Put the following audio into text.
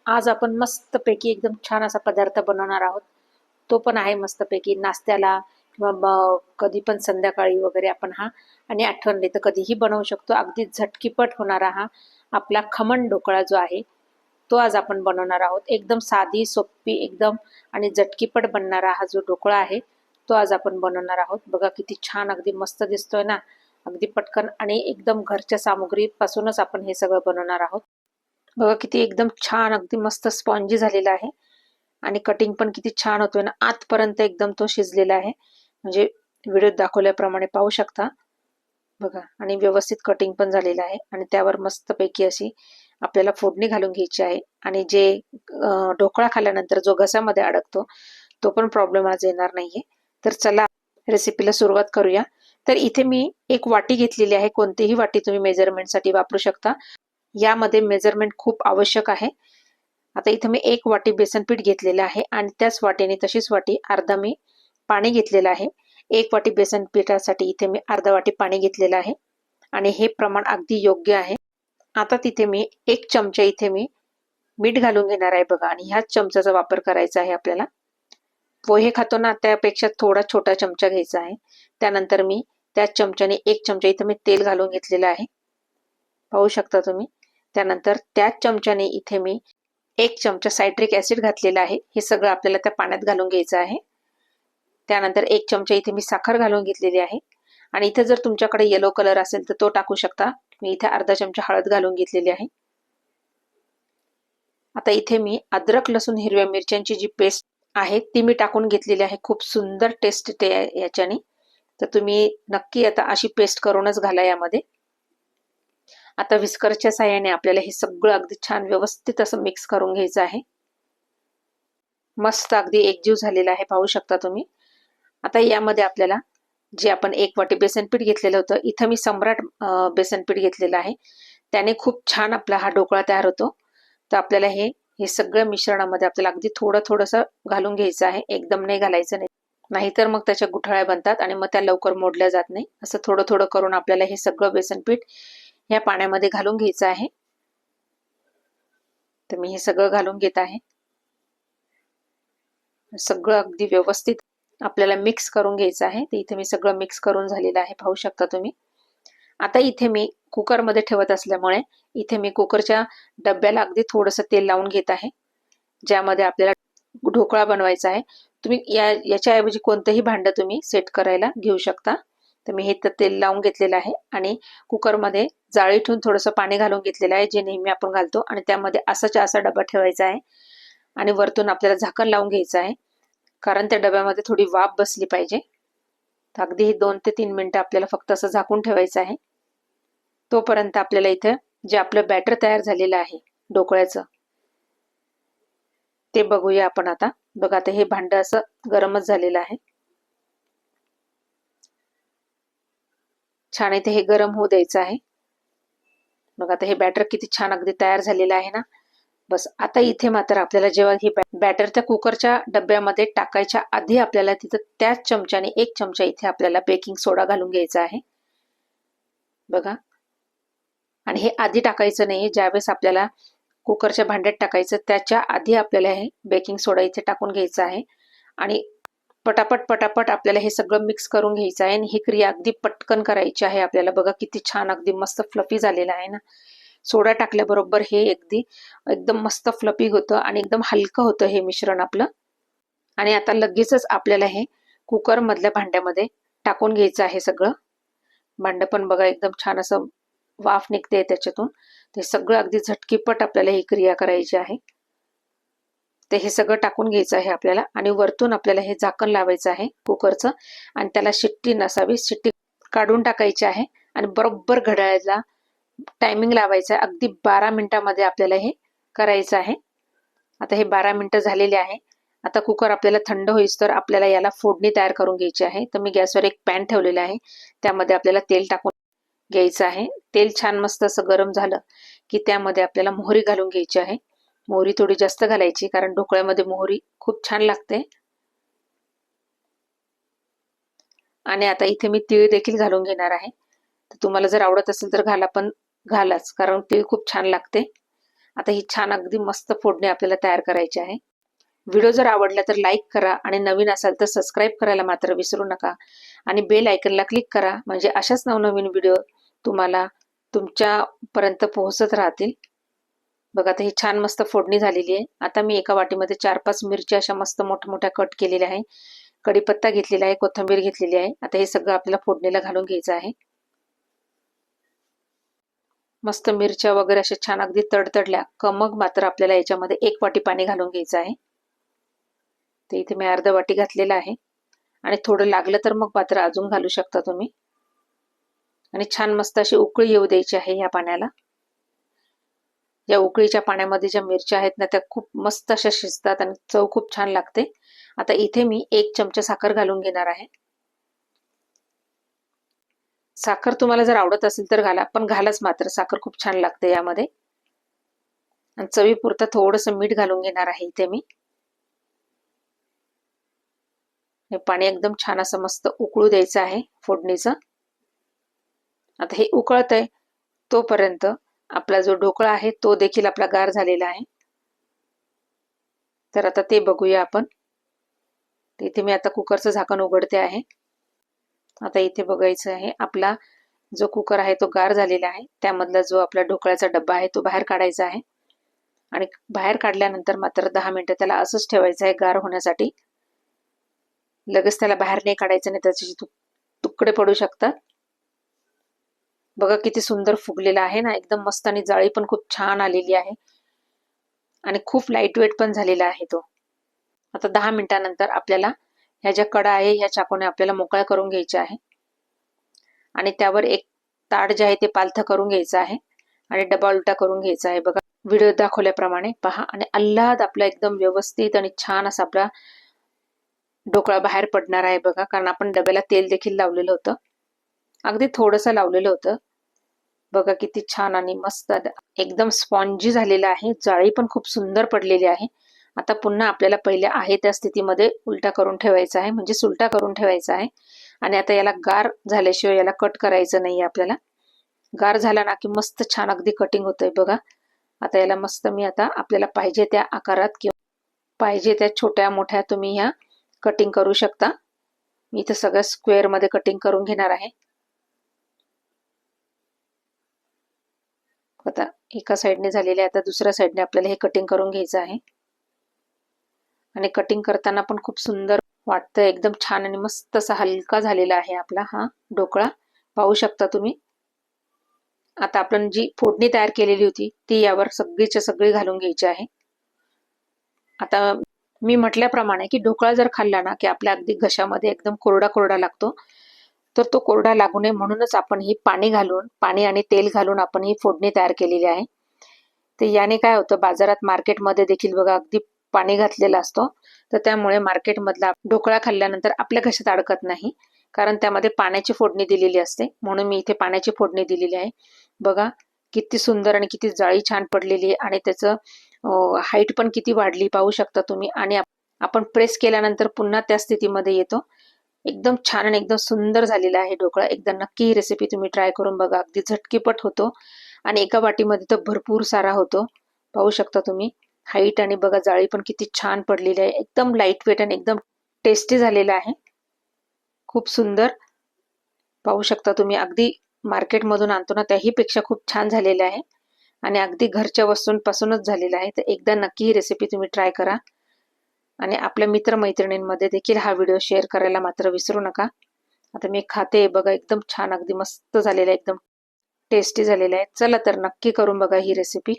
आज आपण मस्तपैकी एकदम छान असा पदार्थ बनवणार आहोत. तो पण आहे मस्तपैकी नाश्त्याला किंवा कधी पण संध्याकाळी वगैरे आपण हा आणि आठवणली तर कधीही बनवू शकतो. अगदी झटकीपट होणारा हा आपला खमण ढोकळा जो आहे तो आज आपण बनवणार आहोत. एकदम साधी सोपी एकदम आणि झटकीपट बनणारा हा जो ढोकळा आहे तो आज आपण बनवणार आहोत. बघा किती छान अगदी मस्त दिसतोय ना. अगदी पटकन आणि एकदम घरच्या सामुग्रीपासूनच आपण हे सगळं बनवणार आहोत. बघा किती एकदम छान अगदी मस्त स्पॉन्जी झालेला आहे आणि कटिंग पण किती छान होतोय ना. आतपर्यंत एकदम तो शिजलेला आहे, म्हणजे व्हिडिओत दाखवल्याप्रमाणे पाहू शकता. बघा आणि व्यवस्थित कटिंग पण झालेलं आहे आणि त्यावर मस्तपैकी अशी आपल्याला फोडणी घालून घ्यायची आहे. आणि जे ढोकळा खाल्ल्यानंतर जो घशामध्ये अडकतो तो पण प्रॉब्लेम आज येणार नाहीये. तर चला रेसिपीला सुरुवात करूया. तर इथे मी एक वाटी घेतलेली आहे. कोणतीही वाटी तुम्ही मेजरमेंटसाठी वापरू शकता. यामध्ये मेजरमेंट खूप आवश्यक आहे. आता इथे मी एक वाटी बेसन पीठ घेतलेलं आहे आणि त्याच वाटीने तशीच वाटी अर्धा मी पाणी घेतलेलं आहे. एक वाटी बेसन पिठासाठी इथे मी अर्धा वाटी पाणी घेतलेलं आहे आणि हे प्रमाण अगदी योग्य आहे. आता तिथे मी एक चमचा इथे मी मीठ घालून घेणार आहे बघा. आणि ह्याच चमचाचा वापर करायचा आहे आपल्याला. पोहे खातो ना त्यापेक्षा थोडा छोटा चमचा घ्यायचा आहे. त्यानंतर मी त्याच चमच्याने एक चमचा इथे मी तेल घालून घेतलेलं आहे, पाहू शकता तुम्ही. त्यानंतर त्याच चमच्याने इथे मी एक चमचा सायट्रिक ऍसिड घातलेला आहे. हे सगळं आपल्याला त्या पाण्यात घालून घ्यायचं आहे. त्यानंतर एक चमचा इथे मी साखर घालून घेतलेली आहे आणि इथे जर तुमच्याकडे येलो कलर असेल तर तो टाकू शकता. मी इथे अर्धा चमचा हळद घालून घेतलेली आहे. आता इथे मी अद्रक लसूण हिरव्या मिरच्यांची जी पेस्ट आहे ती मी टाकून घेतलेली आहे. खूप सुंदर टेस्ट ते याच्याने. तर तुम्ही नक्की आता अशी पेस्ट करूनच घाला यामध्ये. आता विस्करच्या साहाय्याने आपल्याला हे सगळं अगदी छान व्यवस्थित असं मिक्स करून घ्यायचं आहे. मस्त अगदी एकजीव झालेला आहे, पाहू शकता तुम्ही. आता यामध्ये आपल्याला जे आपण एक वाटी बेसन पीठ घेतलेलं होतं, इथं मी सम्राट बेसन पीठ घेतलेलं आहे. त्याने खूप छान आपला हा ढोकळा तयार होतो. तर आपल्याला हे सगळं मिश्रणामध्ये आपल्याला अगदी थोडं थोडंसं घालून घ्यायचं आहे. एकदम नाही घालायचं नाही, नाहीतर मग त्याच्या गुठळ्या बनतात आणि मग त्या लवकर मोडल्या जात नाही. असं थोडं थोडं करून आपल्याला हे सगळं बेसन पीठ या पाण्यामध्ये घालून घ्यायचं आहे. तर मी हे सगळं घालून घेत आहे. सगळं अगदी व्यवस्थित आपल्याला मिक्स करून घ्यायचं आहे. तर इथे मी सगळं मिक्स करून झालेलं आहे, पाहू शकता तुम्ही. आता इथे मी कुकरमध्ये ठेवत असल्यामुळे इथे मी कुकरच्या डब्याला अगदी थोडंसं तेल लावून घेत आहे, ज्यामध्ये आपल्याला ढोकळा बनवायचा आहे. तुम्ही याच्याऐवजी कोणतंही भांडं तुम्ही सेट करायला घेऊ शकता. तर मी हे तेल लावून घेतलेलं आहे आणि कुकरमध्ये जाळी ठेवून थोडंसं पाणी घालून घेतलेलं आहे, जे नेहमी आपण घालतो. आणि त्यामध्ये असाच्या असा डबा ठेवायचा आहे आणि वरतून आपल्याला झाकण लावून घ्यायचं आहे, कारण त्या डब्यामध्ये थोडी वाफ बसली पाहिजे. तर अगदी हे 2 ते 3 मिनिटं आपल्याला फक्त असं झाकून ठेवायचं आहे. तोपर्यंत आपल्याला इथं जे आपलं बॅटर तयार झालेलं आहे ढोकळ्याचं ते बघूया आपण आता. बघा आता हे भांडं असं गरमच झालेलं आहे. छान इथे हे गरम होऊ द्यायचं आहे. बघा आता हे बॅटर किती छान अगदी तयार झालेलं आहे ना. बस आता इथे मात्र आपल्याला जेव्हा हे बॅटर त्या कुकरच्या डब्यामध्ये टाकायच्या आधी आपल्याला तिथं त्याच चमच्याने एक चमचा इथे आपल्याला बेकिंग सोडा घालून घ्यायचा आहे बघा. आणि हे आधी टाकायचं नाही, ज्यावेळेस आपल्याला कुकरच्या भांड्यात टाकायचं त्याच्या आधी आपल्याला हे बेकिंग सोडा इथे टाकून घ्यायचा आहे आणि पटापट पटापट आपल्याला हे सगळं मिक्स करून घ्यायचं आहे. आणि ही क्रिया अगदी पटकन करायची आहे आपल्याला. बघा किती छान अगदी मस्त फ्लफी झालेला आहे ना. सोडा टाकल्याबरोबर हे एकदम मस्त फ्लफी होतं आणि एकदम हलकं होतं हे मिश्रण आपलं. आणि आता लगेचच आपल्याला हे कुकर मधल्या भांड्यामध्ये टाकून घ्यायचं आहे सगळं. भांडं पण बघा एकदम छान असं वाफ निघते त्याच्यातून. ते सगळं अगदी झटकीपट आपल्याला ही क्रिया करायची आहे. ते हे सगळं टाकून घ्यायचं आहे आपल्याला आणि वरतून आपल्याला हे झाकण लावायचं आहे कुकरचं आणि त्याला शिट्टी नसावी, शिट्टी काढून टाकायची आहे आणि बरोबर घड्याळाला टायमिंग लावायचं आहे. अगदी 12 मिनिटामध्ये आपल्याला हे करायचं आहे. आता हे 12 मिनिटं झालेले आहे. आता कुकर आपल्याला थंड होईस तर आपल्याला याला फोडणी तयार करून घ्यायची आहे. तर मी गॅसवर एक पॅन ठेवलेला आहे, त्यामध्ये आपल्याला तेल टाकून घ्यायचं आहे. तेल छान मस्त असं गरम झालं की त्यामध्ये आपल्याला मोहरी घालून घ्यायची आहे. मोहरी थोडी जास्त घालायची, कारण ढोकळ्यामध्ये मोहरी खूप छान लागते. आणि आता इथे मी तीळ देखील घालून घेणार आहे. तर तुम्हाला जर आवडत असेल तर घाला, पण घालाच, कारण तीळ खूप छान लागते. आता ही छान अगदी मस्त फोडणी आपल्याला तयार करायची आहे. व्हिडिओ जर आवडला तर लाईक करा आणि नवीन असाल तर सबस्क्राईब करायला मात्र विसरू नका आणि बेल आयकनला क्लिक करा, म्हणजे अशाच नवनवीन व्हिडिओ तुम्हाला तुमच्यापर्यंत पोहोचत राहतील. बघा आता ही छान मस्त फोडणी झालेली आहे. आता मी एका वाटीमध्ये 4-5 मिरच्या अशा मस्त मोठ्या कट केलेल्या आहे. कढीपत्ता घेतलेला आहे, कोथिंबीर घेतलेली आहे. आता हे सगळं आपल्याला फोडणीला घालून घ्यायचं आहे. मस्त मिरच्या वगैरे अशा छान अगदी तडतडल्या का मग मात्र आपल्याला याच्यामध्ये 1 वाटी पाणी घालून घ्यायचं आहे. ते इथे मी अर्धा वाटी घातलेलं आहे आणि थोडं लागलं तर मग मात्र अजून घालू शकता तुम्ही. आणि छान मस्त अशी उकळी येऊ द्यायची आहे या पाण्याला. या उकळीच्या पाण्यामध्ये ज्या मिरच्या आहेत ना त्या खूप मस्त अशा शिजतात आणि चव खूप छान लागते. आता इथे मी 1 चमचा साखर घालून घेणार आहे. साखर तुम्हाला जर आवडत असेल तर घाला, पण घालाच मात्र, साखर खूप छान लागते यामध्ये. आणि चवीपुरतं थोडंसं मीठ घालून घेणार आहे इथे मी. हे पाणी एकदम छान असं मस्त उकळू द्यायचं आहे फोडणीचं. आता हे उकळत आहे तोपर्यंत आपला जो ढोकळा आहे तो देखील आपला गार झालेला आहे. तर आता ते बघूया आपण. इथे मी आता कुकरचं झाकण उघडते आहे. आता इथे बघायचं आहे आपला जो कुकर आहे तो गार झालेला आहे. त्यामधला जो आपला ढोकळ्याचा डब्बा आहे तो बाहेर काढायचा आहे आणि बाहेर काढल्यानंतर मात्र 10 मिनिटं त्याला असंच ठेवायचं आहे गार होण्यासाठी. लगेच त्याला बाहेर नाही काढायचं, नाही त्याचे तुकडे पडू शकतात. बघा किती सुंदर फुगलेला आहे ना, एकदम मस्त, आणि जाळी पण खूप छान आलेली आहे आणि खूप लाईट वेट पण झालेला आहे तो. आता 10 मिनिटानंतर आपल्याला ह्या ज्या कडा आहे ह्या चाकूने आपल्याला मोकळ्या करून घ्यायच्या आहे आणि त्यावर एक ताट जे आहे ते पालथं करून घ्यायचं आहे आणि डबा उलटा करून घ्यायचा आहे. बघा व्हिडिओ दाखवल्याप्रमाणे पहा, आणि अल्लाद आपला एकदम व्यवस्थित आणि छान असा आपला ढोकळा बाहेर पडणार आहे. बघा, कारण आपण डब्याला तेल देखील लावलेलं होतं, अगदी थोडंसं लावलेलं होतं. बघा किती छान आणि मस्त एकदम स्पॉन्जी झालेला आहे. जाळी पण खूप सुंदर पडलेली आहे. आता पुन्हा आपल्याला पहिले आहे त्या स्थितीमध्ये उलटा करून ठेवायचा आहे, म्हणजे सुलटा करून ठेवायचा आहे. आणि आता याला गार झाल्याशिवाय याला कट करायचं नाही आपल्याला. गार झाला ना की मस्त छान अगदी कटिंग होतंय. बघा आता याला मस्त मी आता आपल्याला पाहिजे त्या आकारात किंवा पाहिजे त्या छोट्या मोठ्या तुम्ही ह्या कटिंग करू शकता. मी इथं सगळं स्क्वेअर मध्ये कटिंग करून घेणार आहे. आता एका साईडने झालेले, आता दुसऱ्या साईडने आपल्याला हे कटिंग करून घ्यायचं आहे. आणि कटिंग करताना पण खूप सुंदर वाटतं, एकदम छान आणि मस्त असा हलका झालेला आहे आपला हा ढोकळा, पाहू शकता तुम्ही. आता आपण जी फोडणी तयार केलेली होती ती यावर सगळीच्या सगळी घालून घ्यायची आहे. आता मी म्हटल्याप्रमाणे की ढोकळा जर खाल्ला ना की आपल्या अगदी घशामध्ये एकदम कोरडा कोरडा लागतो, तर तो कोरडा लागू नये म्हणूनच आपण ही पाणी आणि तेल घालून आपण ही फोडणी तयार केलेली आहे. तर याने काय होतं, बाजारात मार्केटमध्ये देखील बघा अगदी पाणी घातलेला असतो, तर त्यामुळे मार्केटमधला ढोकळा खाल्ल्यानंतर आपल्या घशात अडकत नाही, कारण त्यामध्ये पाण्याची फोडणी दिलेली असते. म्हणून मी इथे पाण्याची फोडणी दिलेली आहे. बघा किती सुंदर आणि किती जाळी छान पडलेली आहे आणि त्याचं हाईट पण किती वाढली पाहू शकता तुम्ही. आणि आपण प्रेस केल्यानंतर पुन्हा त्या स्थितीमध्ये येतो. एकदम छान आणि एकदम सुंदर झालेला आहे ढोकळा. एकदा नक्की ही रेसिपी तुम्ही ट्राय करून बघा. अगदी झटकीपट होतो आणि एका वाटीमध्ये तर भरपूर सारा होतो, पाहू शकता तुम्ही. हाईट आणि बघा जाळी पण किती छान पडलेली आहे. एकदम लाईट वेट आणि एकदम टेस्टी झालेला आहे, खूप सुंदर. पाहू शकता तुम्ही, अगदी मार्केटमधून आणतो ना त्याही पेक्षा खूप छान झालेलं आहे आणि अगदी घरच्या वस्तूंपासूनच झालेला आहे. तर एकदा नक्की ही रेसिपी तुम्ही ट्राय करा आणि आपल्या मित्रमैत्रिणींमध्ये देखील हा व्हिडिओ शेअर करायला मात्र विसरू नका. आता मी खाते, बघा एकदम छान अगदी मस्त झालेलं आहे, एकदम टेस्टी झालेलं आहे. चला तर नक्की करून बघा ही रेसिपी.